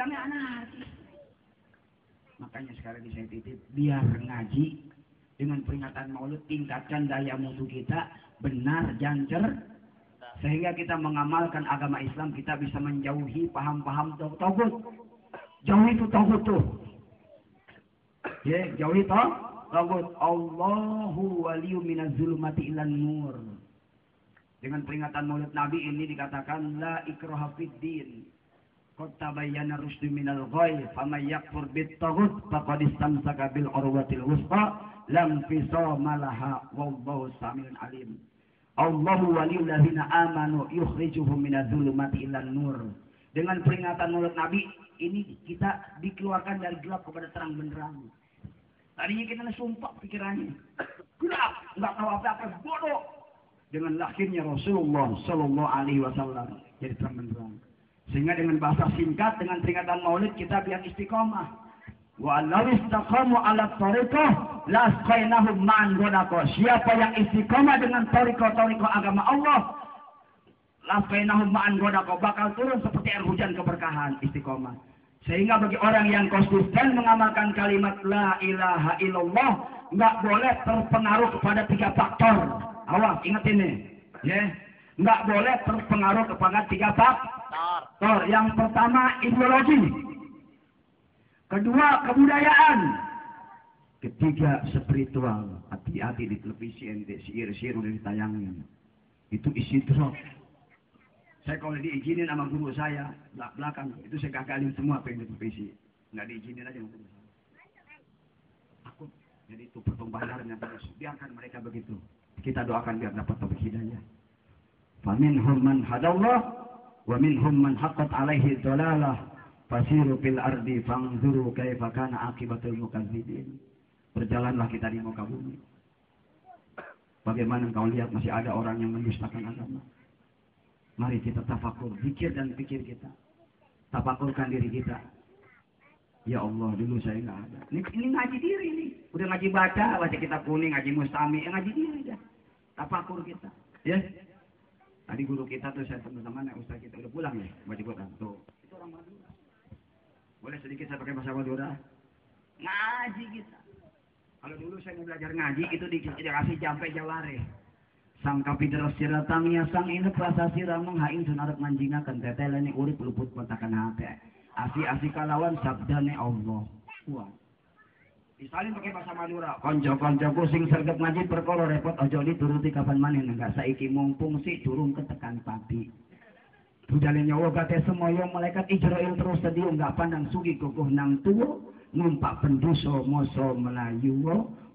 orangnya anarkis. Makanya sekarang saya titip, biar ngaji dengan peringatan Maulid, tingkatkan daya mutu kita benar jancer, sehingga kita mengamalkan agama Islam, kita bisa menjauhi paham-paham togut. Jauhi itu togut tuh. Ya, jauhi togut. Allahu waliyu minaz zulumati ilan nur. Dengan peringatan Maulid Nabi ini dikatakan la ikraha fid din. Qad tabayyana rusdu minal ghayy, faman yakfur bit taghut faqad istamsaka bil urwatil wuthqa lam fisama laha wallahu samiun alim. Allahu waliyul ladzina amanu yukhrijuhum minadz zulumati ilan nur. Dengan peringatan Maulid Nabi ini kita dikeluarkan dari gelap kepada terang benderang. Tadinya kita sumpah pikirannya gelap, enggak tahu apa-apa, bodoh. Dengan lahirnya Rasulullah sallallahu alaihi wasallam jadi terang benderang. Sehingga dengan bahasa singkat, dengan peringatan Maulid kita biar istiqomah. Wa law istaqamu ala thariqah lasqainahum ma'an ghadaqah. Siapa yang istiqomah dengan thariqah agama Allah, lasqainahum ma'an ghadaqah, bakal turun seperti air hujan keberkahan istiqomah. Sehingga bagi orang yang konsisten mengamalkan kalimat la ilaha illallah, enggak boleh terpengaruh kepada 3 faktor. Awas, ingat ini. Ya. Enggak boleh terpengaruh kepada 3 faktor. Yang pertama ideologi, kedua kebudayaan, ketiga spiritual. Hati-hati di televisi ente sihir-sihir udah ditayangin. Itu isi drop. Saya kalau diizinin sama guru saya belakang itu saya gagalin semua apa yang di televisi. Nggak diizinin aja sama guru saya. Takut. Jadi itu pertumbuhannya terus. Biarkan mereka begitu. Kita doakan biar dapat taufik hidayah. Faminhum man hadallah wa minhum man haqqat alaihi dhalalah fasiru fil ardi fanzuru kaifa kana akibatul mukadzibin. Berjalanlah kita di muka bumi. Bagaimana engkau lihat masih ada orang yang mendustakan agama. Mari kita tafakur, zikir dan pikir kita. Tafakurkan diri kita. Ya Allah, dulu saya nggak ada. Ini ngaji diri nih. Udah ngaji baca kitab kuning, ngaji mustami, ngaji diri aja. Tafakur kita. Ya. Tadi guru kita tuh saya teman-teman, ustaz kita udah pulang ya, baca Quran. Tuh, itu orang Madura. Boleh sedikit saya pakai bahasa Madura? Ngaji kita. Kalau dulu saya mau belajar ngaji itu dikasih jampe jaware. Sang kapidra siratangnya sang ini prasa siramang haing sunarep manjingaken tetelene urip luput kontakan hati. Asi-asi kalawan sabdane Allah. Wah. Disalin pakai bahasa Madura. Konco-koncoku sing sregep ngaji perkara repot aja dituruti kapan maneh enggak saiki mumpung si durung ketekan pati. Budale nyawa kate semoyo malaikat Israil terus sedio enggak pandang sugi kukuh nang tuwa numpak pendoso moso melayu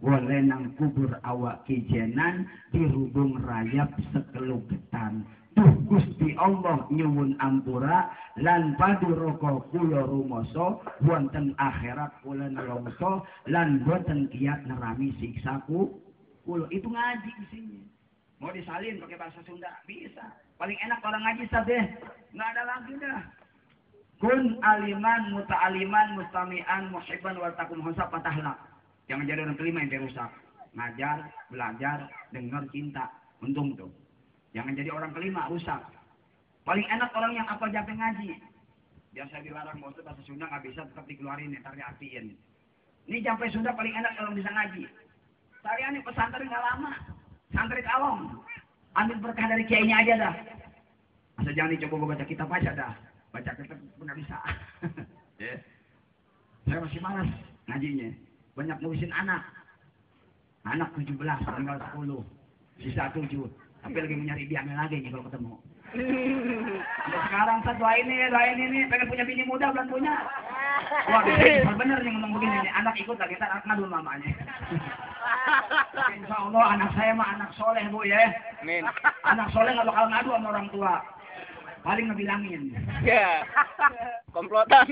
wole nang kubur awak kijenan dirubung rayap sekelugetan. Duh Gusti Allah nyuwun ampura lan paduraka kula rumoso wonten akhirat kula nelongso lan boten kiat nerami siksaku kula. Itu ngaji di sini. Mau disalin pakai bahasa Sunda bisa. Paling enak orang ngaji sabeh. Enggak ada lagi dah. Kun aliman muta'aliman mustami'an muhibban wal takum husab patahlah. Jangan jadi orang kelima yang rusak. Ngajar, belajar, dengar, cinta. Untung tuh. Jangan jadi orang kelima, rusak. Paling enak orang yang apa jampe ngaji. Biasa dilarang mau bahasa Sunda nggak bisa, tetap dikeluarin, ntar diartiin. Ini jampe Sunda paling enak kalau bisa ngaji. Tarian ini pesantren nggak lama. Santri kalong. Ambil berkah dari kiainya aja dah. Masa jangan dicoba baca kitab aja dah. Baca kitab pun nggak bisa. Yeah. Saya masih malas ngajinya. Banyak ngurusin anak. Anak 17, tinggal 10. Sisa 7. Tapi lagi mencari biangnya lagi nih kalau ketemu. Sekarang saya doain ini, pengen punya bini muda belum punya. Wah, bisa bener nih ngomong begini nih. Anak ikut lagi, ntar ngadu mamanya. Insya Allah anak saya mah anak soleh bu ya. Amin. Anak soleh nggak bakal ngadu sama orang tua. Paling ngebilangin. Ya. Komplotan.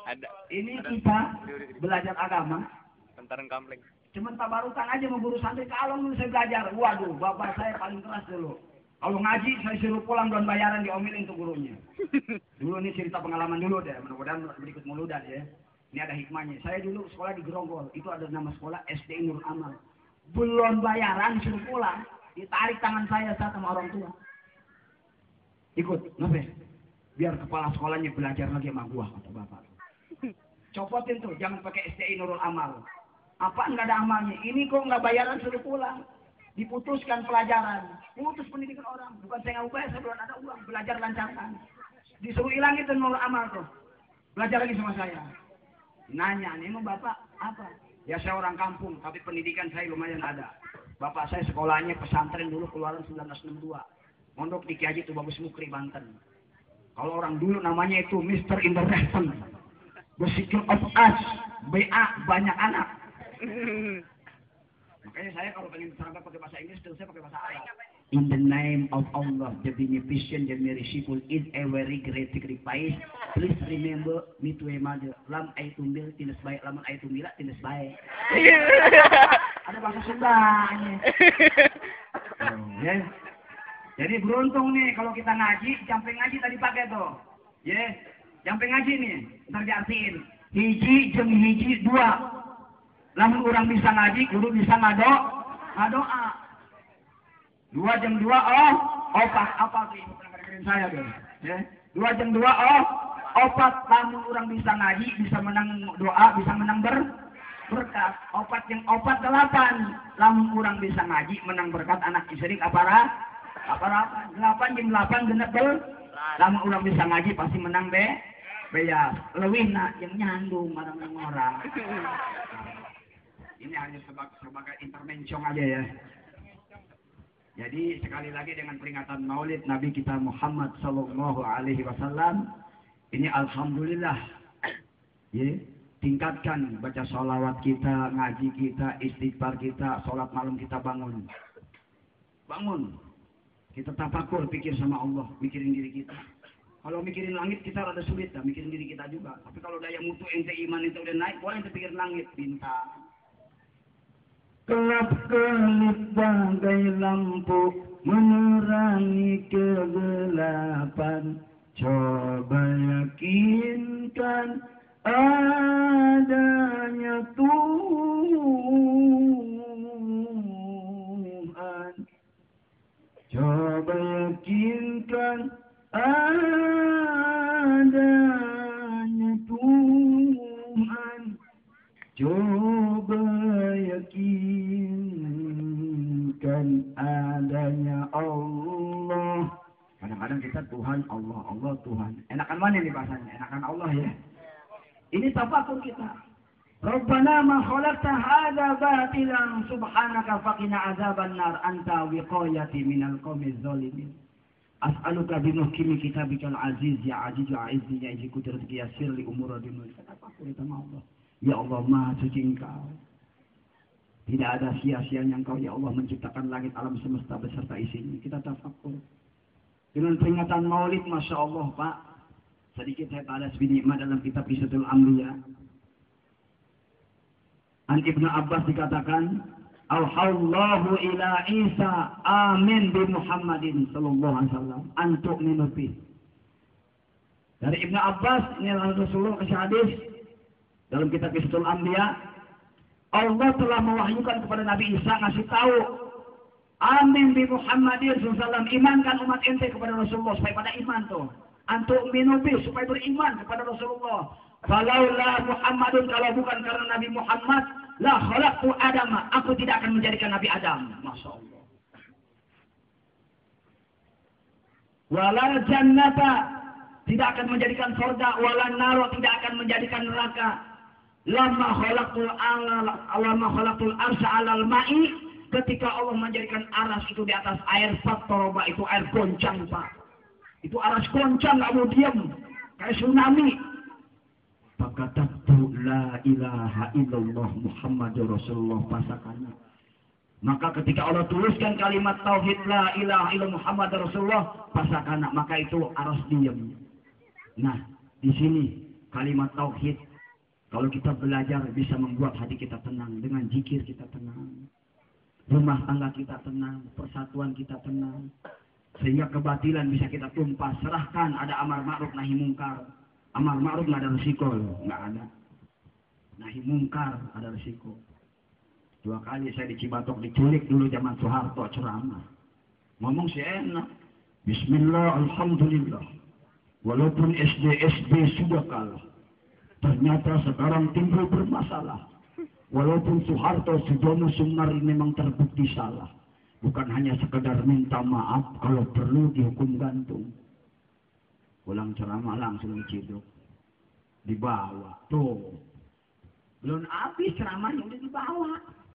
Ada. Ini kita belajar agama. Tentaran kampling. Cuma tabarukan aja mau guru santri kalau dulu saya belajar. Waduh, bapak saya paling keras dulu. Kalau ngaji saya suruh pulang dan bayaran diomelin tuh gurunya. Dulu ini cerita pengalaman dulu deh. Mudah-mudahan berikut muludan ya. Ini ada hikmahnya. Saya dulu sekolah di Grogol. Itu ada nama sekolah SD Nur Amal. Belum bayaran suruh pulang. Ditarik tangan saya saat sama orang tua. Ikut, ngapain? Biar kepala sekolahnya belajar lagi sama gua, kata bapak. Copotin tuh, jangan pakai STI Nurul Amal. Apa nggak ada amalnya? Ini kok nggak bayaran suruh pulang. Diputuskan pelajaran. Putus pendidikan orang. Bukan saya nggak bayar, saya belum ada uang. Belajar lancarkan. Disuruh hilang itu Nurul Amal tuh. Belajar lagi sama saya. Nanya, ini mau bapak apa? Ya saya orang kampung, tapi pendidikan saya lumayan ada. Bapak saya sekolahnya pesantren dulu keluaran 1962. Mondok di Kiai itu Bagus Mukri, Banten. Kalau orang dulu namanya itu Mr. Inderrechten. The Secret of Us. BA, banyak anak. Makanya saya kalau pengen serangga pakai bahasa Inggris, terus saya pakai bahasa Arab. In the name of Allah, the beneficent, the merciful, is a very great sacrifice. Please remember me to a mother. Lam aitumbil tindas baik, lamun aitumila tindas baik. Ada bahasa Sundanya. Oh, ya. Jadi beruntung nih kalau kita ngaji, sampai ngaji tadi pakai tuh. Ya, yeah. Sampai ngaji nih, ntar diartiin. Hiji jeung hiji dua. Lamun orang bisa ngaji, kudu bisa ngadoa. 2 jeung 2 opat. Apa tuh ibu pernah dengerin saya tuh? Ya. 2 jeung 2 opat. Lamun orang bisa ngaji, bisa menang doa, bisa menang berkat. 4 jeung 4 8. Lamun orang bisa ngaji, menang berkat anak istri apa? 8 jeung 8 genep lamun orang bisa ngaji pasti menang beas. Leuwihna jeung nyandung marang orang. Ini hanya sebagai intermencong aja ya. Jadi sekali lagi dengan peringatan Maulid Nabi kita Muhammad sallallahu alaihi wasallam, ini alhamdulillah. Ya, tingkatkan baca sholawat kita, ngaji kita, istighfar kita, sholat malam kita bangun. Kita tafakur, pikir sama Allah, mikirin diri kita. Kalau mikirin langit kita rada sulit, mikirin diri kita juga. Tapi kalau daya mutu ente iman itu udah naik, boleh ente pikir langit, bintang. Kelap-kelip bagai lampu menerangi kegelapan. Coba yakinkan adanya Tuhan. Coba yakinkan adanya Tuhan. Coba yakinkan adanya Allah. Kadang-kadang kita Tuhan, Allah Tuhan. Enakan mana nih bahasanya? Enakan Allah ya. Ini tafakur kita. Rabbana ma khalaqta hadza batilan subhanaka faqina azaban nar anta wiqayati minal qaumiz zalimin. As'aluka bimuhkimi kitabikal aziz ya aziz ya izzi ya izzi kudratika ya sirli umur dinul. Tafakur kita sama Allah. Ya Allah Maha Suci Engkau. Tidak ada sia-sianya Engkau ya Allah menciptakan langit alam semesta beserta isinya. Kita tafakur. Dengan peringatan Maulid, Masya Allah Pak, sedikit saya tadas binikmat dalam kitab Qissatul Anbiya. An Ibnu Abbas dikatakan, Auhallahu ila Isa amin bi Muhammadin sallallahu alaihi wasallam antuk minuti. Dari Ibnu Abbas, ini Rasulullah kasih hadis dalam kitab Qissatul Anbiya, Allah telah mewahyukan kepada Nabi Isa ngasih tahu, amin bi Muhammadin sallallahu alaihi wasallam, imankan umat ente kepada Rasulullah supaya pada iman tuh. Antuk minuti supaya beriman kepada Rasulullah. Falaulah Muhammadun, kalau bukan karena Nabi Muhammad, la khalaqtu Adam, aku tidak akan menjadikan Nabi Adam. Masya Allah. Walal jannata, tidak akan menjadikan surga, walal naro, tidak akan menjadikan neraka. Lama khalaqtul arsya alal ma'i, ketika Allah menjadikan aras itu di atas air, fatoroba itu air goncang Pak. Itu aras goncang, nggak mau diam, kayak tsunami. Fakatabtu la ilaha illallah Muhammadur Rasulullah pasakana. Maka ketika Allah tuliskan kalimat tauhid la ilaha illallah Muhammadur Rasulullah pasakana, maka itu aras diam. Nah, di sini kalimat tauhid kalau kita belajar bisa membuat hati kita tenang, dengan zikir kita tenang. Rumah tangga kita tenang, persatuan kita tenang. Sehingga kebatilan bisa kita tumpas, serahkan, ada amar ma'ruf nahi mungkar. Amar ma'ruf nggak ada resiko loh, nggak ada. Nahi mungkar ada resiko. 2 kali saya di Cibatok diculik dulu zaman Soeharto ceramah. Ngomong sih enak. Bismillah, alhamdulillah. Walaupun SD sudah kalah. Ternyata sekarang timbul bermasalah. Walaupun Soeharto, Sujono, Sumari memang terbukti salah. Bukan hanya sekedar minta maaf, kalau perlu dihukum gantung. Pulang ceramah langsung diciduk. Dibawa. Tuh. Belum habis ceramahnya udah dibawa.